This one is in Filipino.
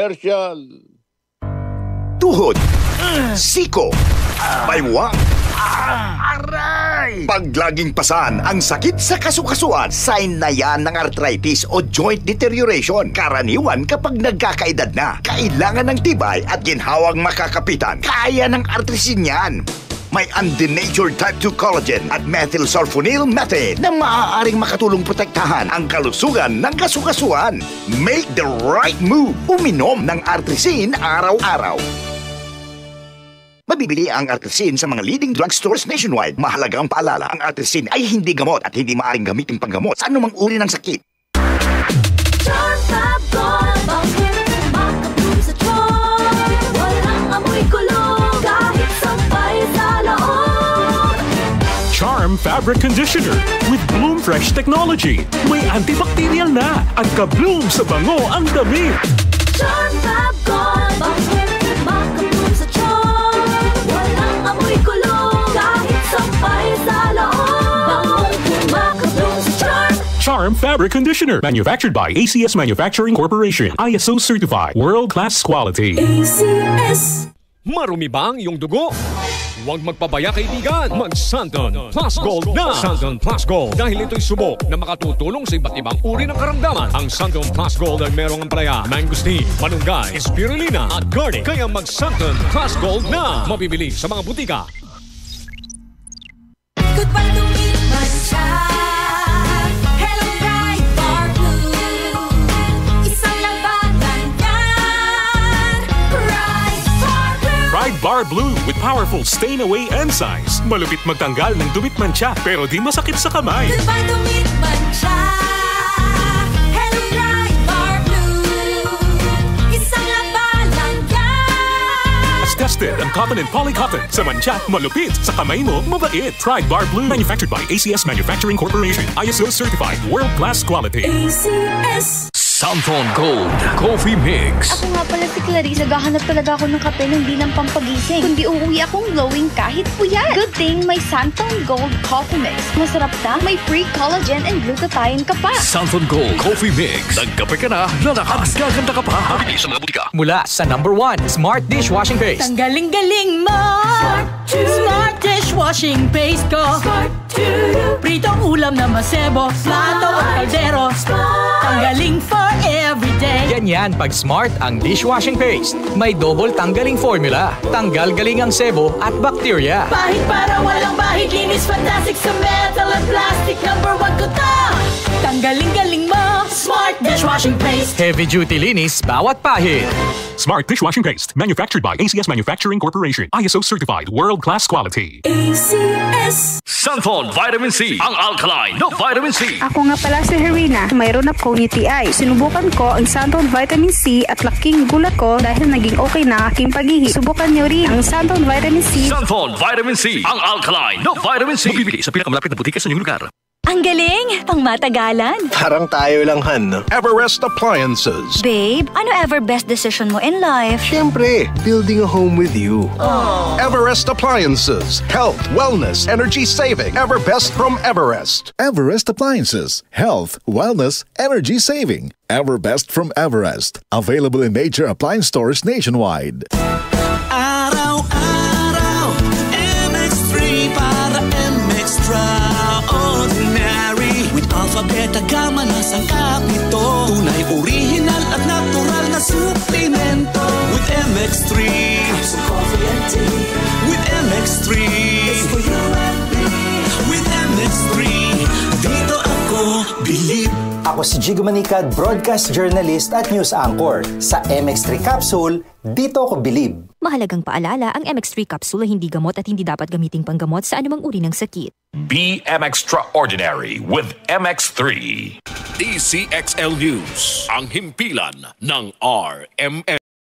Herschel. Tuhod, siko, baywang, Aray! pag laging pasan ang sakit sa kasukasuan, sign na yan ng arthritis o joint deterioration. Karaniwan kapag nagkakaedad na, kailangan ng tibay at ginhawang makakapitan. Kaya ng artrisin yan. May undenatured type 2 collagen at methylsulfonyl methane na maaaring makatulong protektahan ang kalusugan ng kasukasuan. Make the right move. Uminom ng artrisin araw-araw. Mabibili ang artrisin sa mga leading drugstores nationwide. Mahalagang paalala, ang artrisin ay hindi gamot at hindi maaaring gamitin panggamot sa anumang uri ng sakit. Charm Fabric Conditioner with Bloom Fresh Technology. May antibacterial na at ka-bloom sa bango ang damit. Charm Fab Gold, makabloom sa charm. Walang amoy kulong, kahit sampay sa loob. Makabloom sa charm. Charm Fabric Conditioner. Manufactured by ACS Manufacturing Corporation. ISO certified. World-class quality. ACS. Marumi ba ang iyong dugo? Huwag magpabaya, kaibigan. Mag-Santon Plus Gold na. Santon Plus Gold. Dahil ito'y subok na makatutulong sa iba't ibang uri ng karamdaman. Ang Santon Plus Gold ay merong ampalaya, mangosteen, malunggay, spirulina at garlic. Kaya mag-Santon Plus Gold na. Mabibili sa mga butika. Goodbye to me, Masha. Hello, bright bar blue. Isang labanan yan. Bright bar blue. Pride Bar Blue with powerful stain-away enzymes. Malupit magtanggal ng dumit mancha pero di masakit sa kamay. Goodbye to me, Masha. Hello, bright bar blue. Isang labanan yan. As tested ang cotton and polycotton. Sa mancha, malupit. Sa kamay mo, mabait. Pride Bar Blue. Manufactured by ACS Manufacturing Corporation. ISO certified. World-class quality. ACS. Santon Gold Coffee Mix. Ako nga pala si Clarice, naghahanap talaga ako ng kape na hindi lang pampagising, kundi uuwi akong glowing kahit puyat. Good thing may Santon Gold Coffee Mix. Masarap na, may free collagen and glutathione ka pa. Santon Gold Coffee Mix. Nagkape ka na, lalakas, gaganda ka pa. Mabibili sa mga butika. Mula sa #1 Smart Dishwashing Paste. Ang galing-galing mo! Smart Dishwashing Paste ko! Pritong ulam na masebo, plato at kaldero. Tanggaling for everyday. Ganyan pag Smart ang dishwashing paste. May double tanggaling formula. Tanggal galing ang sebo at bakterya. Bahid para walang bahid, linis fantastic sa metal at plastic. #1 ko to! Tanggaling-galing mo! Smart Dishwashing Paste. Heavy duty linis bawat pahid. Smart Dishwashing Paste. Manufactured by ACS Manufacturing Corporation. ISO certified. World-class quality. ACS. Santon Vitamin C. Ang alkaline na Vitamin C. Ako nga pala si Herina, mayroon akong UTI. Sinubukan ko ang Santon Vitamin C at laking gulat ko dahil naging okay na aking pag-ihi. Subukan niyo rin ang Santon Vitamin C. Santon Vitamin C. Ang alkaline na Vitamin C. Mabibili sa pinakamalapit na butika sa inyong lugar. Ang galing! Pangmatagalan! Parang tayo lang, Han. Everest Appliances. Babe, ano ever best decision mo in life? Siyempre, building a home with you. Everest Appliances. Health, wellness, energy saving. Ever best from Everest. Everest Appliances. Health, wellness, energy saving. Ever best from Everest. Available in major appliance stores nationwide. Araw-araw, MX3 para extraordinary. With alpha, beta, gamma na sangkap nito. Tunay, original at natural na suplemento. With MX3, Capsule Coffee and Tea. With MX3, it's for you and me. With MX3, dito ako believe. Ako si Jigo Manicad, broadcast journalist at news anchor. Sa MX3 Capsule, dito ako believe. Mahalagang paalala, ang MX3 capsule ay hindi gamot at hindi dapat gamiting panggamot sa anumang uri ng sakit. Be extraordinary with MX3. DCXL News. Ang himpilan ng RMN.